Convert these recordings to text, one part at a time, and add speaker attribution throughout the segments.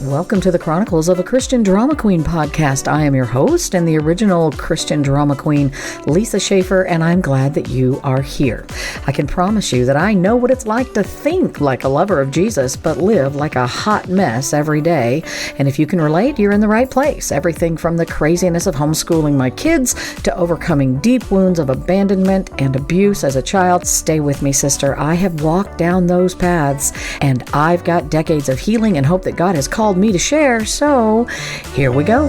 Speaker 1: Welcome to the Chronicles of a Christian Drama Queen podcast. I am your host and the original Christian drama queen, Lisa Schaefer, and I'm glad that you are here. I can promise you that I know what it's like to think like a lover of Jesus, but live like a hot mess every day. And if you can relate, you're in the right place. Everything from the craziness of homeschooling my kids to overcoming deep wounds of abandonment and abuse as a child. Stay with me, sister. I have walked down those paths, and I've got decades of healing and hope that God has called me to share, so here we go.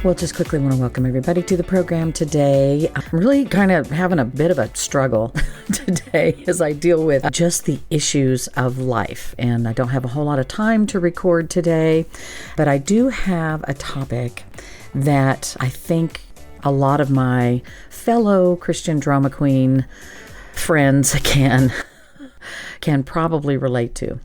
Speaker 1: Well, just quickly want to welcome everybody to the program today. I'm really kind of having a bit of a struggle today as I deal with just the issues of life. And I don't have a whole lot of time to record today, but I do have a topic that I think a lot of my fellow Christian drama queen friends can probably relate to.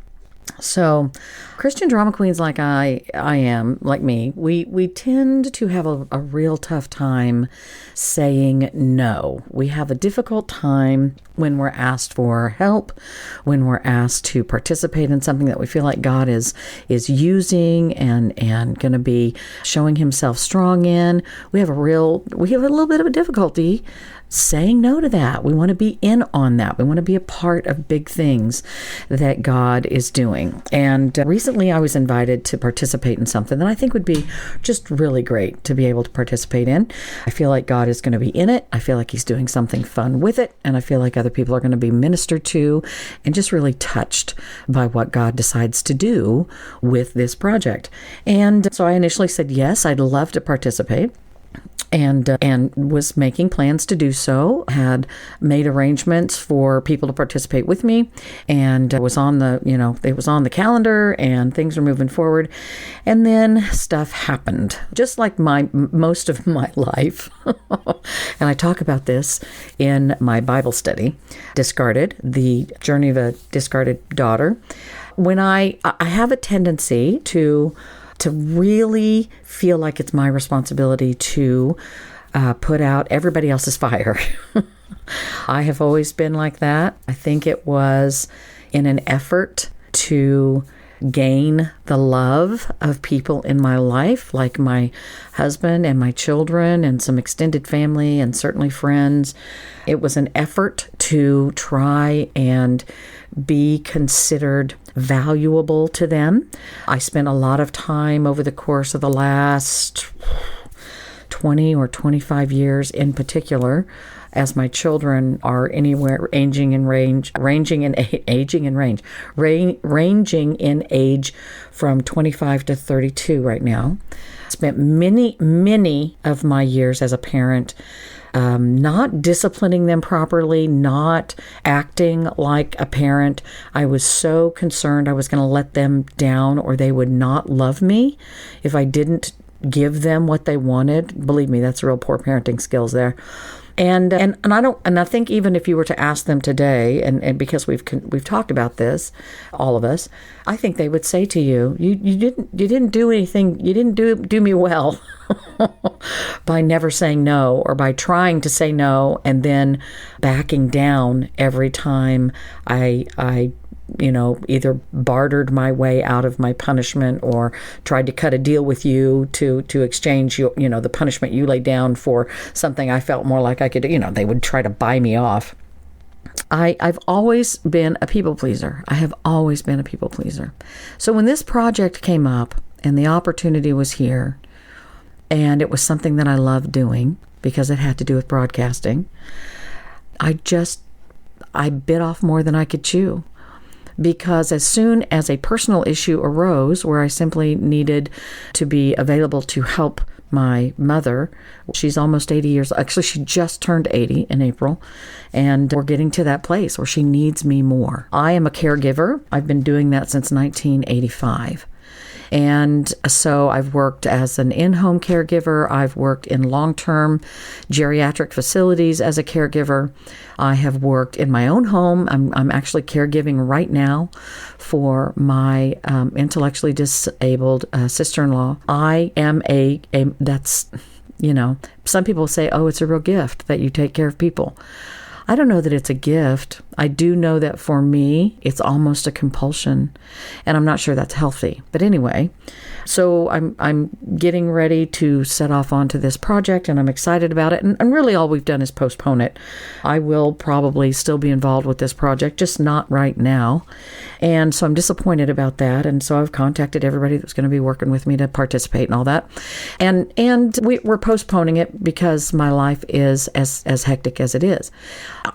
Speaker 1: So Christian drama queens like I am, like me, we tend to have a real tough time saying no. We have a difficult time when we're asked for help, when we're asked to participate in something that we feel like God is using and going to be showing himself strong in. We have a little bit of a difficulty saying no to that. We want to be in on that. We want to be a part of big things that God is doing. And recently I was invited to participate in something that I think would be just really great to be able to participate in. I feel like God is going to be in it. I feel like he's doing something fun with it. And I feel like other people are going to be ministered to and just really touched by what God decides to do with this project. And so I initially said, yes, I'd love to participate. And was making plans to do so, had made arrangements for people to participate with me, and it was on the calendar, and things were moving forward. And then stuff happened, just like most of my life. And I talk about this in my Bible study, Discarded, the journey of a discarded daughter. When I have a tendency to really feel like it's my responsibility to put out everybody else's fire. I have always been like that. I think it was in an effort to gain the love of people in my life, like my husband and my children and some extended family and certainly friends. It was an effort to try and be considered valuable to them. I spent a lot of time over the course of the last 20 or 25 years in particular, as my children are anywhere ranging in age from 25 to 32 right now. Spent many of my years as a parent not disciplining them properly, not acting like a parent. I was so concerned I was going to let them down or they would not love me if I didn't give them what they wanted. Believe me, that's real poor parenting skills there. And I think even if you were to ask them today, and because we've talked about this, all of us, I think they would say to you, you didn't do anything, you didn't do me well by never saying no, or by trying to say no and then backing down every time I either bartered my way out of my punishment or tried to cut a deal with you to exchange the punishment you laid down for something I felt more like I could, they would try to buy me off. I've always been a people pleaser. I have always been a people pleaser. So when this project came up and the opportunity was here, and it was something that I loved doing because it had to do with broadcasting, I bit off more than I could chew. Because as soon as a personal issue arose where I simply needed to be available to help my mother. She's almost 80 years. Actually, she just turned 80 in April, and we're getting to that place where she needs me more. I am a caregiver. I've been doing that since 1985. And so I've worked as an in-home caregiver. I've worked in long-term geriatric facilities as a caregiver. I have worked in my own home. I'm actually caregiving right now for my intellectually disabled sister-in-law. I am that's, some people say, oh, it's a real gift that you take care of people. I don't know that it's a gift. I do know that for me, it's almost a compulsion, and I'm not sure that's healthy. But anyway, so I'm getting ready to set off onto this project, and I'm excited about it. And really all we've done is postpone it. I will probably still be involved with this project, just not right now. And so I'm disappointed about that. And so I've contacted everybody that's going to be working with me to participate and all that. And we're postponing it because my life is as hectic as it is.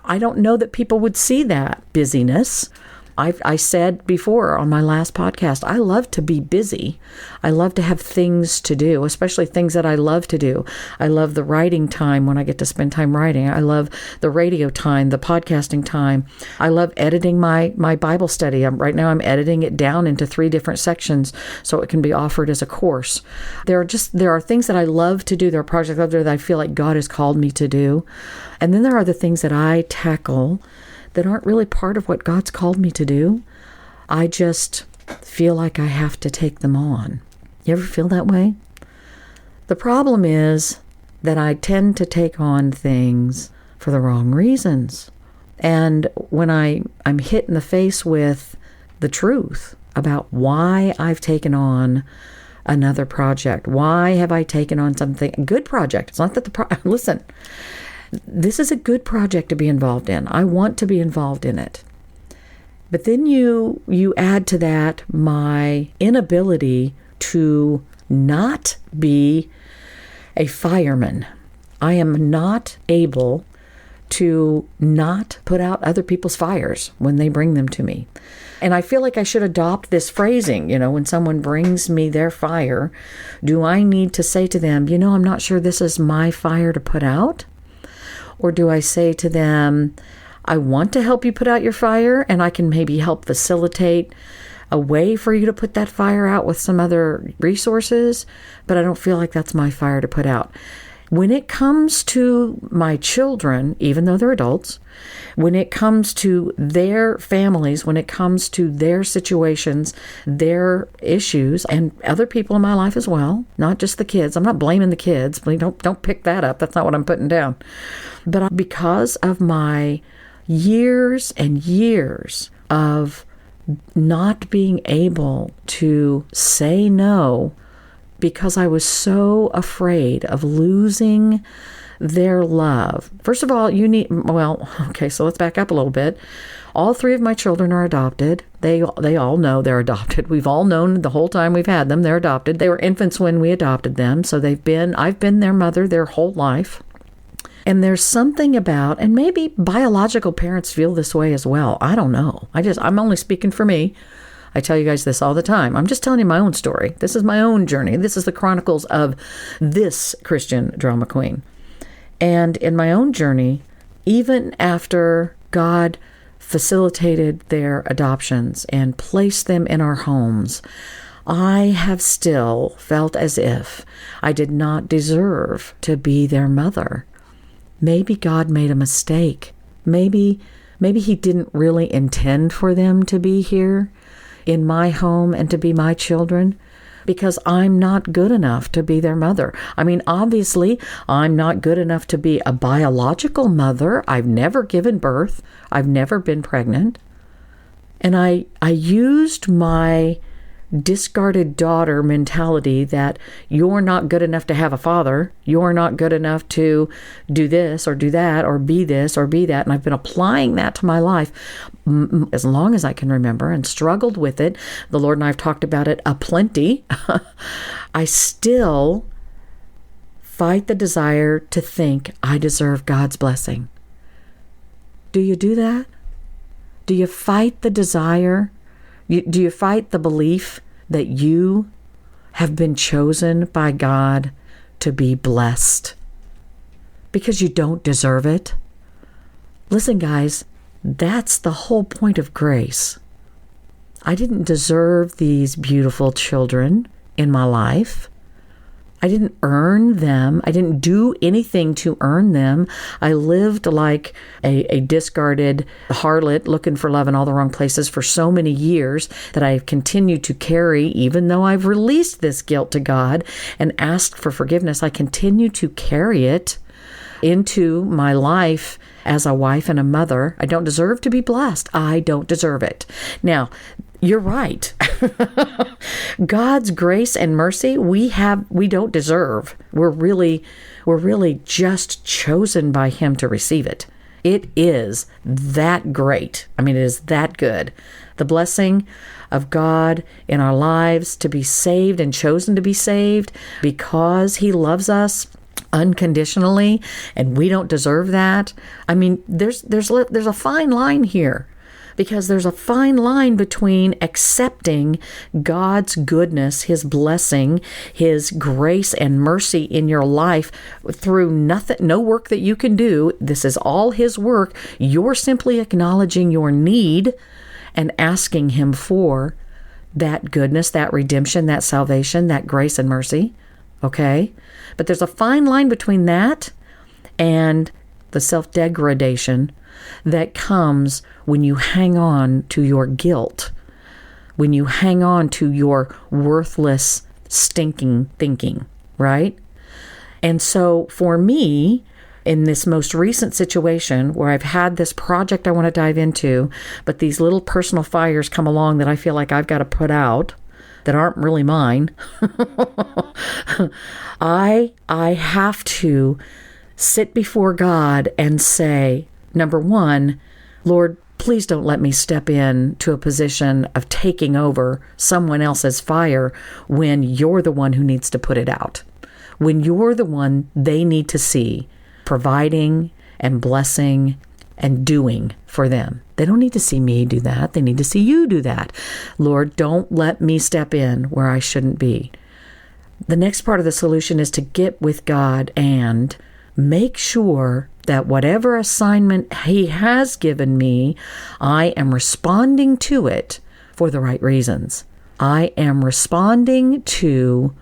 Speaker 1: I don't know that people would see that busyness. I said before on my last podcast, I love to be busy. I love to have things to do, especially things that I love to do. I love the writing time when I get to spend time writing. I love the radio time, the podcasting time. I love editing my Bible study. Right now I'm editing it down into 3 different sections so it can be offered as a course. There are things that I love to do. There are projects out there that I feel like God has called me to do. And then there are the things that I tackle that aren't really part of what God's called me to do. I just feel like I have to take them on. You ever feel that way? The problem is that I tend to take on things for the wrong reasons. And when I'm hit in the face with the truth about why I've taken on another project, why have I taken on something, a good project. It's not that listen, this is a good project to be involved in. I want to be involved in it. But then you add to that my inability to not be a fireman. I am not able to not put out other people's fires when they bring them to me. And I feel like I should adopt this phrasing, when someone brings me their fire, do I need to say to them, I'm not sure this is my fire to put out? Or do I say to them, I want to help you put out your fire, and I can maybe help facilitate a way for you to put that fire out with some other resources, but I don't feel like that's my fire to put out. When it comes to my children, even though they're adults, when it comes to their families, when it comes to their situations, their issues, and other people in my life as well, not just the kids. I'm not blaming the kids. Don't pick that up. That's not what I'm putting down. But because of my years and years of not being able to say no, because I was so afraid of losing their love. First of all, so let's back up a little bit. All 3 of my children are adopted. They all know they're adopted. We've all known the whole time we've had them, they're adopted. They were infants when we adopted them, so I've been their mother their whole life. And there's something about, and maybe biological parents feel this way as well. I don't know. I'm only speaking for me. I tell you guys this all the time. I'm just telling you my own story. This is my own journey. This is the chronicles of this Christian drama queen. And in my own journey, even after God facilitated their adoptions and placed them in our homes, I have still felt as if I did not deserve to be their mother. Maybe God made a mistake. Maybe he didn't really intend for them to be here in my home and to be my children, because I'm not good enough to be their mother. I mean, obviously, I'm not good enough to be a biological mother. I've never given birth. I've never been pregnant. And I used my discarded daughter mentality that you're not good enough to have a father, you're not good enough to do this or do that or be this or be that. And I've been applying that to my life as long as I can remember and struggled with it. The Lord and I have talked about it aplenty. I still fight the desire to think I deserve God's blessing. Do you do that? Do you fight the desire? Do you fight the belief that you have been chosen by God to be blessed because you don't deserve it. Listen, guys, that's the whole point of grace. I didn't deserve these beautiful children in my life. I didn't earn them. I didn't do anything to earn them. I lived like a discarded harlot looking for love in all the wrong places for so many years that I've continued to carry, even though I've released this guilt to God and asked for forgiveness. I continue to carry it into my life as a wife and a mother. I don't deserve to be blessed. I don't deserve it. Now, you're right. God's grace and mercy we don't deserve. We're really just chosen by Him to receive it. It is that great. I mean, it is that good. The blessing of God in our lives to be saved and chosen to be saved because He loves us unconditionally and we don't deserve that. I mean, there's a fine line here. Because there's a fine line between accepting God's goodness, His blessing, His grace and mercy in your life through no work that you can do. This is all His work. You're simply acknowledging your need and asking Him for that goodness, that redemption, that salvation, that grace and mercy. Okay? But there's a fine line between that and the self-degradation that comes when you hang on to your guilt, when you hang on to your worthless, stinking thinking, right? And so for me, in this most recent situation where I've had this project I want to dive into, but these little personal fires come along that I feel like I've got to put out that aren't really mine, I have to sit before God and say, number one, Lord, please don't let me step in to a position of taking over someone else's fire when you're the one who needs to put it out. When you're the one they need to see providing and blessing and doing for them. They don't need to see me do that. They need to see you do that. Lord, don't let me step in where I shouldn't be. The next part of the solution is to get with God and make sure that whatever assignment He has given me, I am responding to it for the right reasons. I am responding to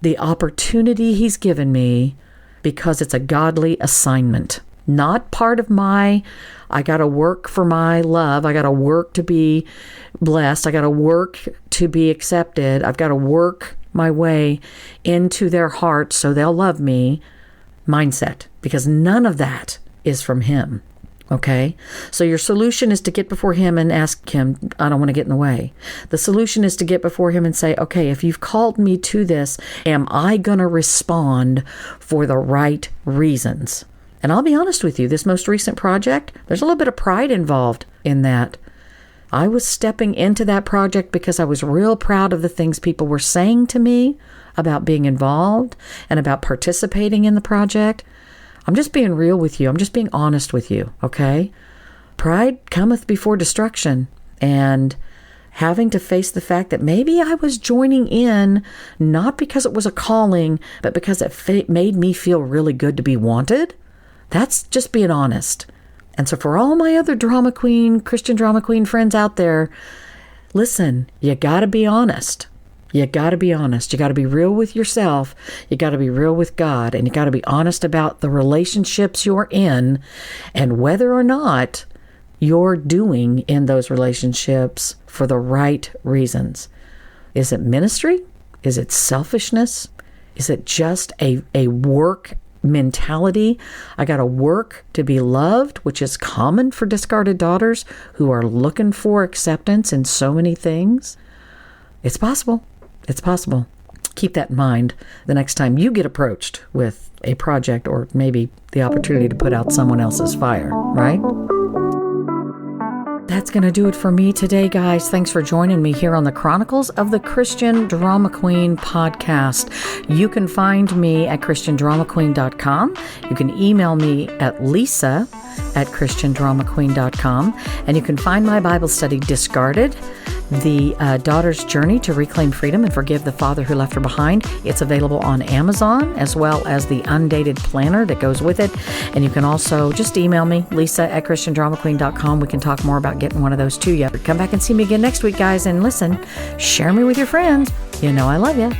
Speaker 1: the opportunity He's given me because it's a godly assignment. Not part of I got to work for my love. I got to work to be blessed. I got to work to be accepted. I've got to work my way into their hearts so they'll love me mindset, because none of that is from Him. Okay? So your solution is to get before Him and ask Him, I don't want to get in the way. The solution is to get before Him and say, okay, if you've called me to this, am I going to respond for the right reasons? And I'll be honest with you, this most recent project, there's a little bit of pride involved in that. I was stepping into that project because I was real proud of the things people were saying to me about being involved and about participating in the project. I'm just being real with you. I'm just being honest with you, okay? Pride cometh before destruction, and having to face the fact that maybe I was joining in not because it was a calling, but because it made me feel really good to be wanted. That's just being honest. And so for all my other Christian drama queen friends out there, listen, you got to be honest. You got to be honest. You got to be real with yourself. You got to be real with God. And you got to be honest about the relationships you're in and whether or not you're doing in those relationships for the right reasons. Is it ministry? Is it selfishness? Is it just a work mentality? I got to work to be loved, which is common for discarded daughters who are looking for acceptance in so many things. It's possible. It's possible. Keep that in mind the next time you get approached with a project or maybe the opportunity to put out someone else's fire, right? That's going to do it for me today, guys. Thanks for joining me here on the Chronicles of the Christian Drama Queen podcast. You can find me at christiandramaqueen.com. You can email me at lisa@christiandramaqueen.com. And you can find my Bible study, Discarded, The Daughter's Journey to Reclaim Freedom and Forgive the Father Who Left Her Behind. It's available on Amazon, as well as the Undated Planner that goes with it. And you can also just email me, Lisa@ChristianDramaQueen.com. We can talk more about getting one of those to you. Come back and see me again next week, guys. And listen, share me with your friends. You know I love you.